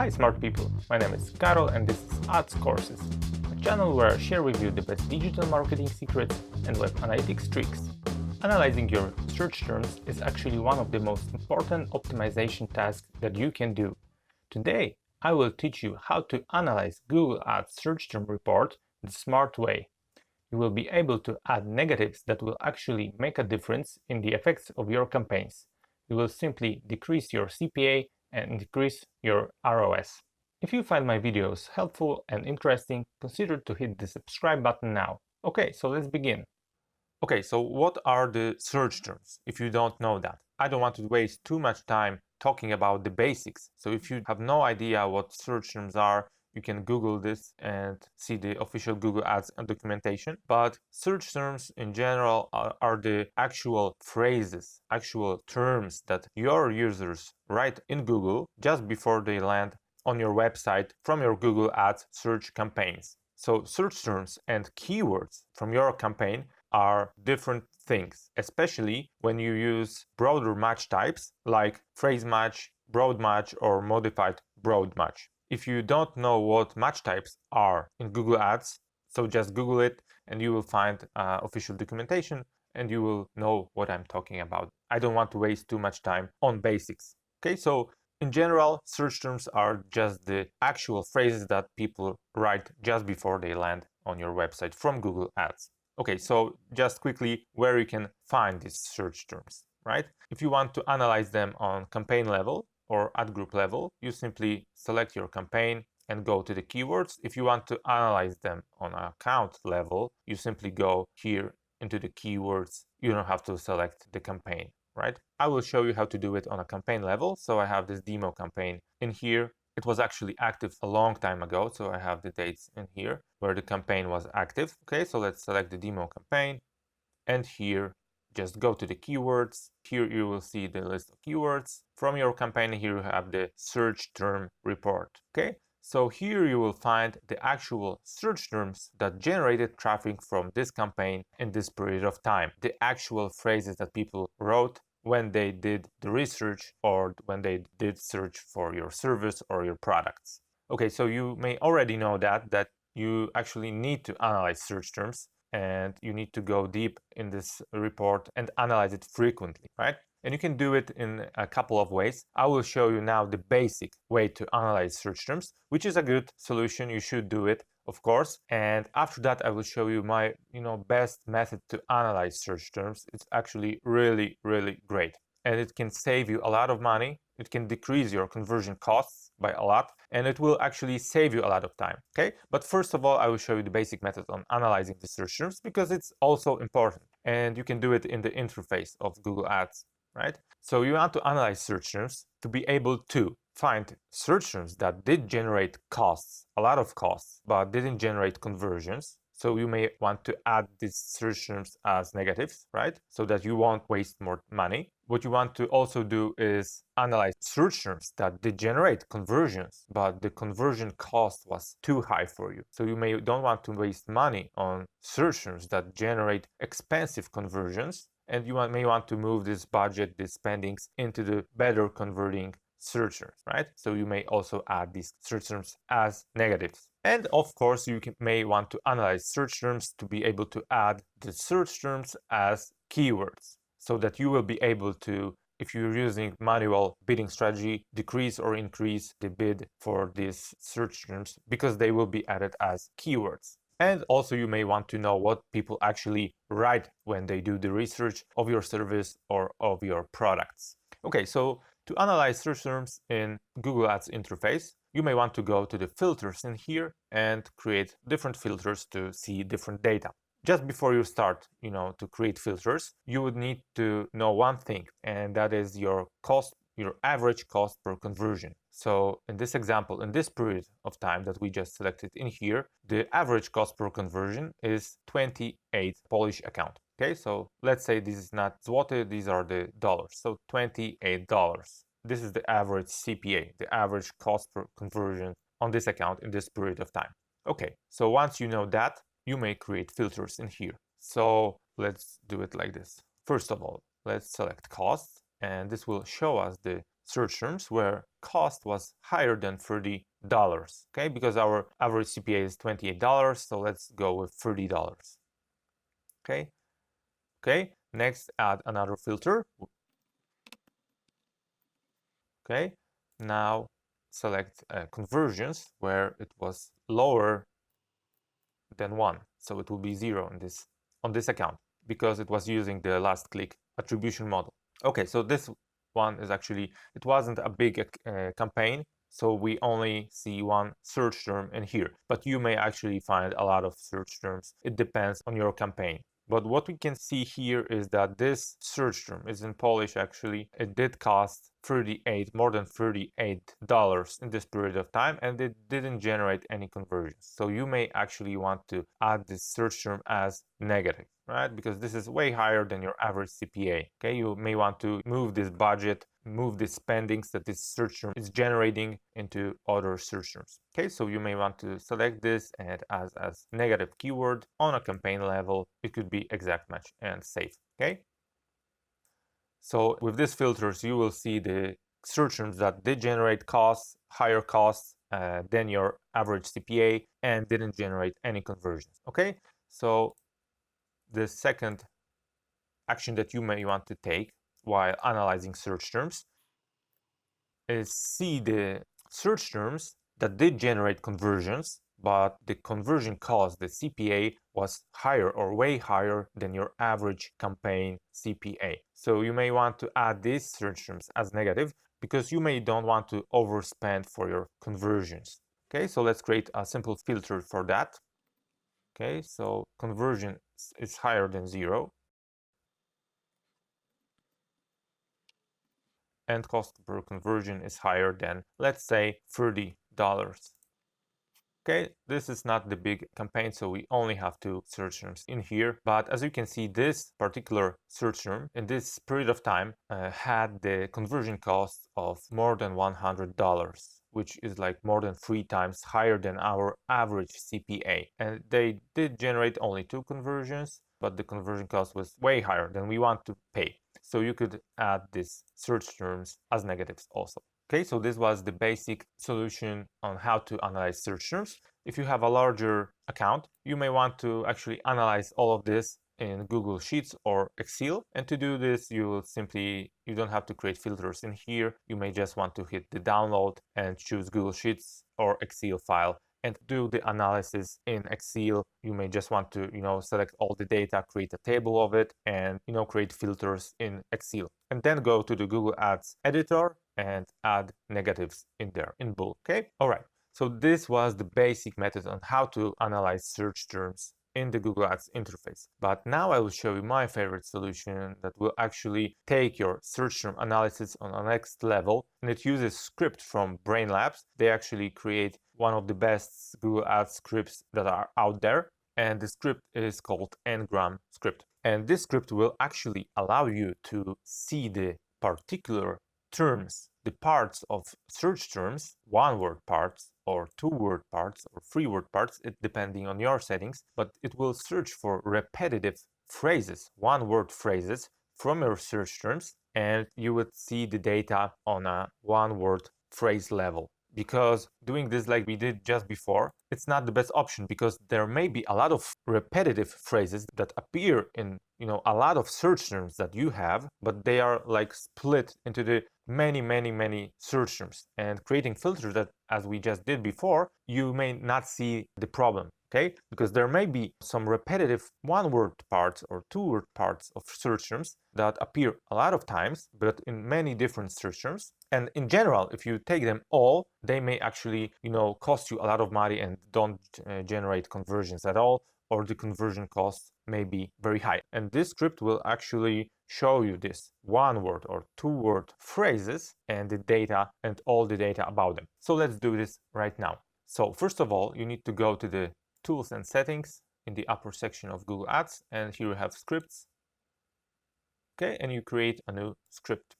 Hi smart people, my name is Karol and this is Ads Courses, a channel where I share with you the best digital marketing secrets and web analytics tricks. Analyzing your search terms is actually one of the most important optimization tasks that you can do. Today, I will teach you how to analyze Google Ads search term report the smart way. You will be able to add negatives that will actually make a difference in the effects of your campaigns. You will simply decrease your CPA and decrease your ROS. If you find my videos helpful and interesting, consider to hit the subscribe button now. Okay, so let's begin. Okay, so what are the search terms, if you don't know that? I don't want to waste too much time talking about the basics. So if you have no idea what search terms are, you can Google this and see the official Google Ads documentation. But search terms in general are the actual phrases, actual terms that your users write in Google just before they land on your website from your Google Ads search campaigns. So search terms and keywords from your campaign are different things, especially when you use broader match types like phrase match, broad match, or modified broad match. If you don't know what match types are in Google Ads, so just Google it and you will find official documentation and you will know what I'm talking about. I don't want to waste too much time on basics. Okay, so in general, search terms are just the actual phrases that people write just before they land on your website from Google Ads. Okay, so just quickly where you can find these search terms, right? If you want to analyze them on campaign level or ad group level, you simply select your campaign and go to the keywords. If you want to analyze them on account level, you simply go here into the keywords. You don't have to select the campaign, right? I will show you how to do it on a campaign level. So I have this demo campaign in here. It was actually active a long time ago, so I have the dates in here where the campaign was active. Okay, so let's select the demo campaign, and here just go to the keywords. Here you will see the list of keywords from your campaign. Here you have the search term report. Okay, so here you will find the actual search terms that generated traffic from this campaign in this period of time, the actual phrases that people wrote when they did the research or when they did search for your service or your products. Okay, so you may already know that you actually need to analyze search terms and you need to go deep in this report and analyze it frequently, right? And you can do it in a couple of ways. I will show you now the basic way to analyze search terms, which is a good solution. You should do it, of course. And after that, I will show you my, best method to analyze search terms. It's actually really, really great. And it can save you a lot of money. It can decrease your conversion costs by a lot, and it will actually save you a lot of time, okay? But first of all, I will show you the basic method on analyzing the search terms because it's also important, and you can do it in the interface of Google Ads, right? So you want to analyze search terms to be able to find search terms that did generate costs, a lot of costs, but didn't generate conversions. So you may want to add these search terms as negatives, right? So that you won't waste more money. What you want to also do is analyze search terms that did generate conversions, but the conversion cost was too high for you. So you don't want to waste money on search terms that generate expensive conversions, and you may want to move this budget, these spendings into the better converting search terms, right? So you may also add these search terms as negatives. And of course, you may want to analyze search terms to be able to add the search terms as keywords so that you will be able to, if you're using manual bidding strategy, decrease or increase the bid for these search terms because they will be added as keywords. And also you may want to know what people actually write when they do the research of your service or of your products. Okay, so to analyze search terms in Google Ads interface, you may want to go to the filters in here and create different filters to see different data. Just before you start, to create filters, you would need to know one thing, and that is your cost, your average cost per conversion. So in this example, in this period of time that we just selected in here, the average cost per conversion is 28 Polish account. Okay, so let's say this is not zloty, these are the dollars. So $28. This is the average CPA, the average cost per conversion on this account in this period of time. Okay, so once you know that, you may create filters in here. So let's do it like this. First of all, let's select costs, and this will show us the search terms where cost was higher than $30, okay? Because our average CPA is $28, so let's go with $30, okay? Okay, next add another filter. Okay, now select conversions where it was lower than 1, so it will be 0 on this account because it was using the last click attribution model. Okay, so this one is actually, it wasn't a big campaign, so we only see one search term in here, but you may actually find a lot of search terms. It depends on your campaign. But what we can see here is that this search term is in Polish actually. It did cost more than $38 in this period of time, and it didn't generate any conversions. So you may actually want to add this search term as negative, right? Because this is way higher than your average CPA. Okay, you may want to move this budget, move the spendings that this search term is generating into other search terms. Okay, so you may want to select this and as negative keyword on a campaign level. It could be exact match and save. Okay. So with these filters, you will see the search terms that did generate costs, higher costs than your average CPA and didn't generate any conversions. Okay, so the second action that you may want to take while analyzing search terms is see the search terms that did generate conversions, but the conversion cost, the CPA, was higher or way higher than your average campaign CPA. So you may want to add these search terms as negative because you may don't want to overspend for your conversions. Okay, so let's create a simple filter for that. Okay, so conversion is higher than 0. And cost per conversion is higher than, let's say, $30. Okay, this is not the big campaign, so we only have 2 search terms in here. But as you can see, this particular search term in this period of time had the conversion cost of more than $100, which is like more than 3 times higher than our average CPA. And they did generate only 2 conversions, but the conversion cost was way higher than we want to pay. So you could add these search terms as negatives also. Okay, so this was the basic solution on how to analyze search terms. If you have a larger account, you may want to actually analyze all of this in Google Sheets or Excel. And to do this, you don't have to create filters in here. You may just want to hit the download and choose Google Sheets or Excel file and do the analysis in Excel. You may just want to, select all the data, create a table of it, and, create filters in Excel. And then go to the Google Ads editor and add negatives in there in bulk. Okay, all right. So this was the basic method on how to analyze search terms in the Google Ads interface. But now I will show you my favorite solution that will actually take your search term analysis on the next level, and it uses script from Brain Labs. They actually create one of the best Google Ads scripts that are out there, and the script is called Ngram script. And this script will actually allow you to see the particular terms, the parts of search terms, one-word parts or two-word parts or three-word parts, depending on your settings, but it will search for repetitive phrases, one-word phrases from your search terms, and you would see the data on a one-word phrase level. Because doing this like we did just before, it's not the best option because there may be a lot of repetitive phrases that appear in a lot of search terms that you have, but they are like split into the many search terms. And creating filters that, as we just did before, you may not see the problem. Okay, because there may be some repetitive one-word parts or two-word parts of search terms that appear a lot of times, but in many different search terms. And in general, if you take them all, they may actually, cost you a lot of money and don't generate conversions at all, or the conversion cost may be very high. And this script will actually show you this one-word or two-word phrases and the data and all the data about them. So let's do this right now. So first of all, you need to go to the Tools and Settings in the upper section of Google Ads, and here you have scripts. Okay, and you create a new script.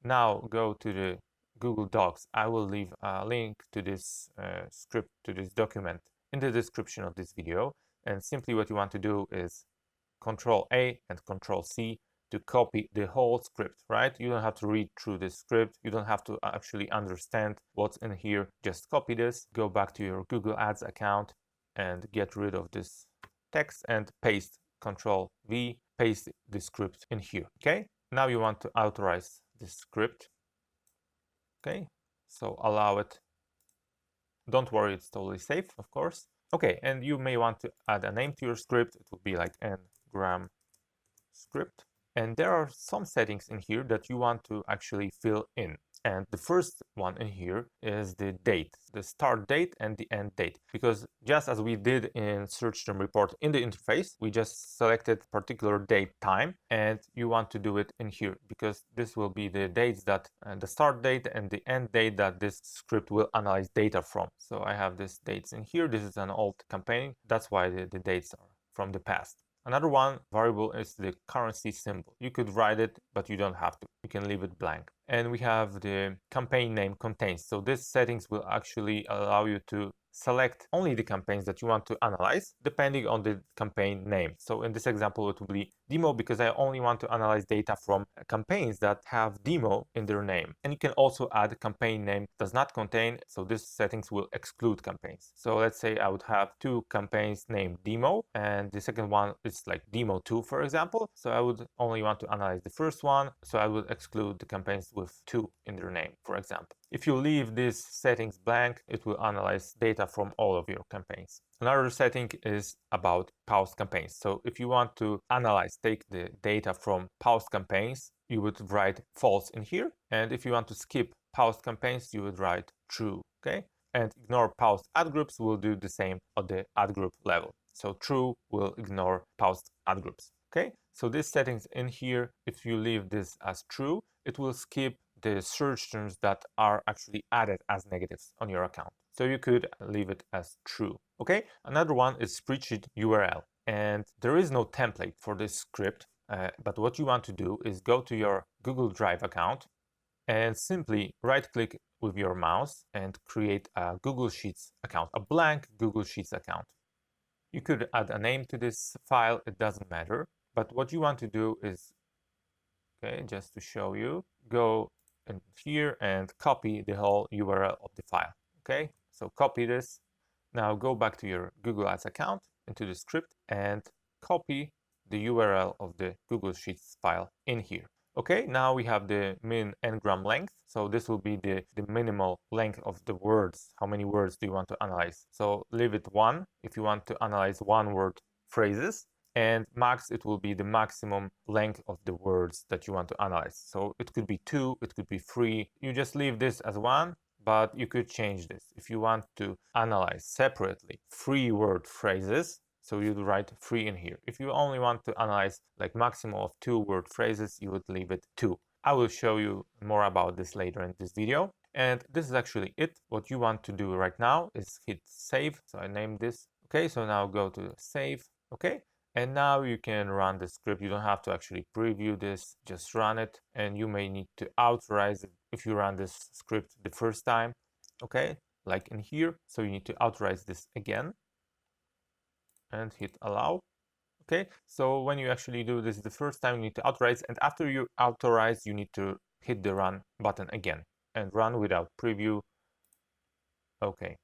Now go to the Google Docs. I will leave a link to this script, to this document in the description of this video. And simply what you want to do is Control A and Control C to copy the whole script, right? You don't have to read through the script. You don't have to actually understand what's in here. Just copy this, go back to your Google Ads account and get rid of this text and paste, Control V, paste the script in here, okay? Now you want to authorize this script, okay? So allow it. Don't worry, it's totally safe, of course. Okay, and you may want to add a name to your script. It will be like ngram script. And there are some settings in here that you want to actually fill in. And the first one in here is the date, the start date and the end date. Because just as we did in search term report in the interface, we just selected particular date time, and you want to do it in here because this will be the dates that the start date and the end date that this script will analyze data from. So I have these dates in here. This is an old campaign. That's why the dates are from the past. Another one variable is the currency symbol. You could write it, but you don't have to. You can leave it blank. And we have the campaign name contains. So these settings will actually allow you to select only the campaigns that you want to analyze depending on the campaign name. So in this example, it will be demo because I only want to analyze data from campaigns that have demo in their name. And you can also add a campaign name does not contain, so these settings will exclude campaigns. So let's say I would have two campaigns named demo and the second one is like demo 2, for example. So I would only want to analyze the first one, so I would exclude the campaigns with 2 in their name, for example. If you leave these settings blank, it will analyze data from all of your campaigns. Another setting is about paused campaigns. So if you want to analyze, take the data from paused campaigns, you would write false in here. And if you want to skip paused campaigns, you would write true, okay? And ignore paused ad groups will do the same at the ad group level. So true will ignore paused ad groups, okay? So these settings in here, if you leave this as true, it will skip the search terms that are actually added as negatives on your account. So you could leave it as true, okay? Another one is spreadsheet URL. And there is no template for this script, but what you want to do is go to your Google Drive account and simply right-click with your mouse and create a Google Sheets account, a blank Google Sheets account. You could add a name to this file, it doesn't matter. But what you want to do is, okay, just to show you, go in here and copy the whole URL of the file, okay? So copy this. Now go back to your Google Ads account into the script and copy the URL of the Google Sheets file in here. Okay, now we have the min ngram length. So this will be the minimal length of the words. How many words do you want to analyze? So leave it 1 if you want to analyze one word phrases. And max, it will be the maximum length of the words that you want to analyze. So it could be 2, it could be 3. You just leave this as 1, but you could change this. If you want to analyze separately 3-word phrases, so you'd write 3 in here. If you only want to analyze like maximum of 2-word phrases, you would leave it 2. I will show you more about this later in this video. And this is actually it. What you want to do right now is hit save. So I named this. Okay, so now go to save. Okay. And now you can run the script. You don't have to actually preview this, just run it. And you may need to authorize it if you run this script the first time, okay, like in here. So you need to authorize this again and hit allow. Okay, so when you actually do this the first time, you need to authorize. And after you authorize, you need to hit the run button again and run without preview. Okay.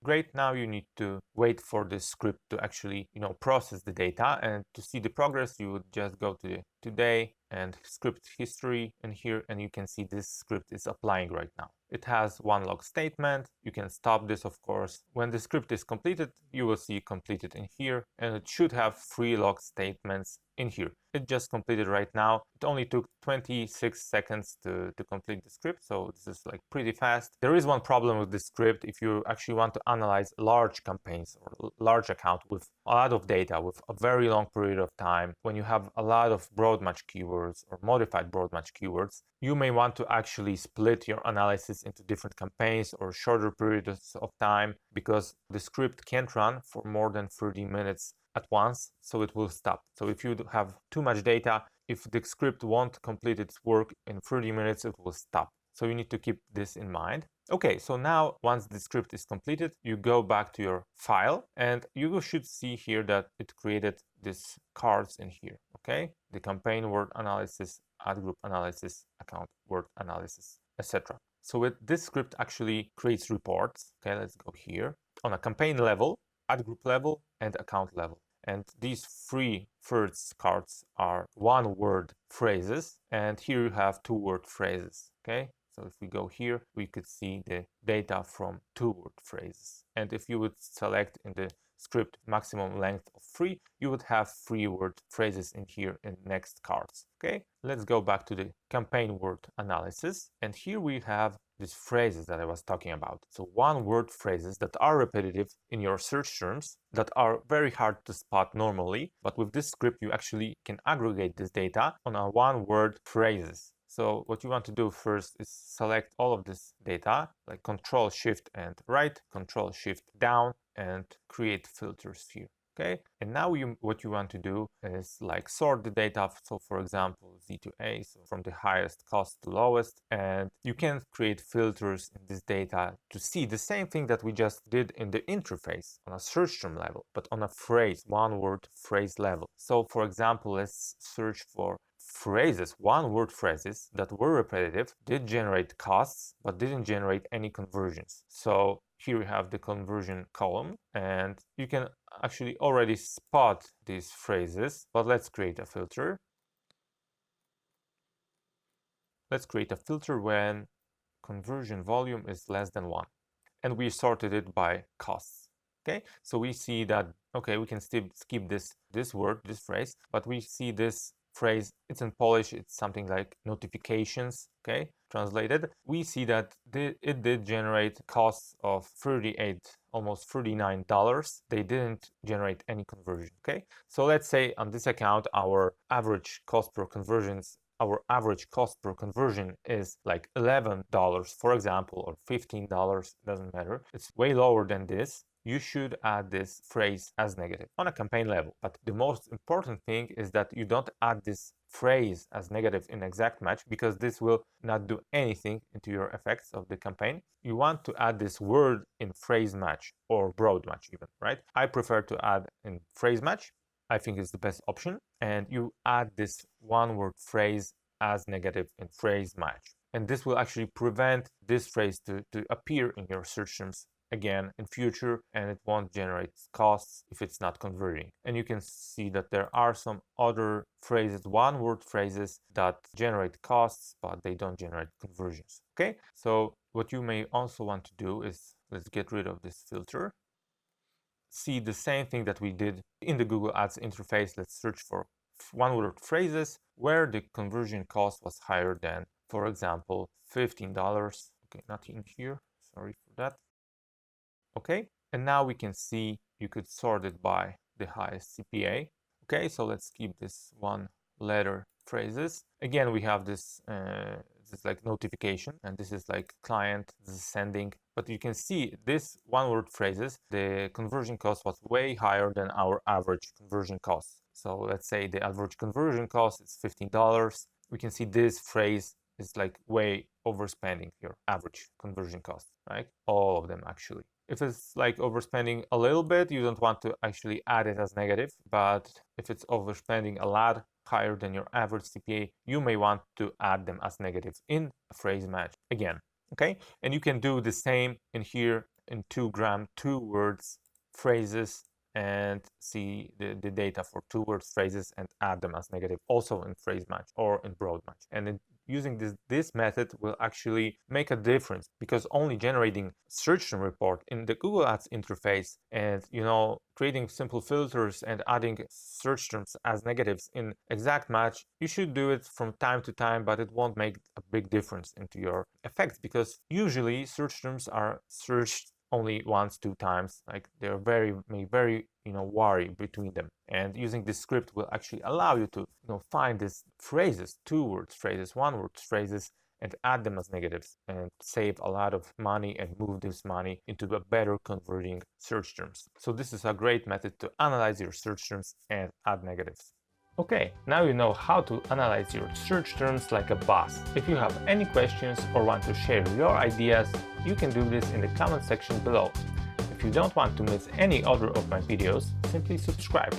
Great, now you need to wait for the script to actually, process the data, and to see the progress, you would just go to the today and script history in here, and you can see this script is applying right now. It has one log statement. You can stop this, of course. When the script is completed, you will see completed in here, and it should have 3 log statements in here. It just completed right now. It only took 26 seconds to complete the script, so this is like pretty fast. There is one problem with this script. If you actually want to analyze large campaigns or large account with a lot of data with a very long period of time, when you have a lot of broad match keywords or modified broad match keywords, you may want to actually split your analysis into different campaigns or shorter periods of time, because the script can't run for more than 30 minutes at once, so it will stop. So if you have too much data, if the script won't complete its work in 30 minutes, it will stop. So you need to keep this in mind. Okay, so now once the script is completed, you go back to your file and you should see here that it created these cards in here. okay? The campaign word analysis, ad group analysis, account word analysis, etc. So this script actually creates reports. Okay, let's go here. On a campaign level, ad group level, and account level. And these three first cards are one-word phrases, and here you have two-word phrases, okay? So if we go here, we could see the data from two-word phrases. And if you would select in the script maximum length of 3, you would have 3-word phrases in here in next cards. Okay, let's go back to the campaign word analysis, and here we have these phrases that I was talking about. So one-word phrases that are repetitive in your search terms, that are very hard to spot normally, but with this script you actually can aggregate this data on a one-word phrases. So what you want to do first is select all of this data, like Control Shift and right, Control Shift down, and create filters here. Okay, and now what you want to do is like sort the data. So for example, Z to A, so from the highest cost to lowest, and you can create filters in this data to see the same thing that we just did in the interface on a search term level, but on a phrase, one word phrase level. So for example, let's search for phrases, one-word phrases that were repetitive, did generate costs, but didn't generate any conversions. So here we have the conversion column, and you can actually already spot these phrases, but let's create a filter. Let's create a filter when conversion volume is less than 1, and we sorted it by costs. Okay, so we see that, okay, we can still skip this word, this phrase, but we see this phrase, it's in Polish, it's something like notifications, okay, translated. We see that it did generate costs of $38, almost $39. They didn't generate any conversion, okay? So let's say on this account, our average cost per conversions, our average cost per conversion is like $11, for example, or $15, doesn't matter. It's way lower than this. You should add this phrase as negative on a campaign level. But the most important thing is that you don't add this phrase as negative in exact match, because this will not do anything into your effects of the campaign. You want to add this word in phrase match or broad match even, right? I prefer to add in phrase match. I think it's the best option. And you add this one word phrase as negative in phrase match. And this will actually prevent this phrase to appear in your search terms again in future, and it won't generate costs if it's not converting. And you can see that there are some other phrases, one word phrases, that generate costs but they don't generate conversions. Okay, so what you may also want to do is, let's get rid of this filter, see the same thing that we did in the Google Ads interface. Let's search for one word phrases where the conversion cost was higher than, for example, $15. Okay, not in here, sorry for that. Okay, and now we can see you could sort it by the highest CPA. Okay, so let's keep this one letter phrases. Again, we have this this like notification, and this is like client, this is sending. But you can see this one word phrases, the conversion cost was way higher than our average conversion cost. So let's say the average conversion cost is $15. We can see this phrase is like way overspending your average conversion cost, right? All of them actually. If it's like overspending a little bit, you don't want to actually add it as negative, but if it's overspending a lot higher than your average CPA, you may want to add them as negatives in a phrase match again, okay? And you can do the same in here in 2gram, 2 words phrases, and see the data for 2 words phrases and add them as negative also in phrase match or in broad match. And using this method will actually make a difference, because only generating search term report in the Google Ads interface and, you know, creating simple filters and adding search terms as negatives in exact match, you should do it from time to time, but it won't make a big difference into your effects, because usually search terms are searched only once, 2 times, like they're very vary between them. And using this script will actually allow you to find these phrases, 2 words phrases, 1 word phrases, and add them as negatives and save a lot of money and move this money into a better converting search terms. So this is a great method to analyze your search terms and add negatives. Okay, now you know how to analyze your search terms like a boss. If you have any questions or want to share your ideas, you can do this in the comment section below. If you don't want to miss any other of my videos, simply subscribe.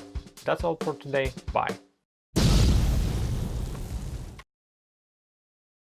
That's all for today. Bye.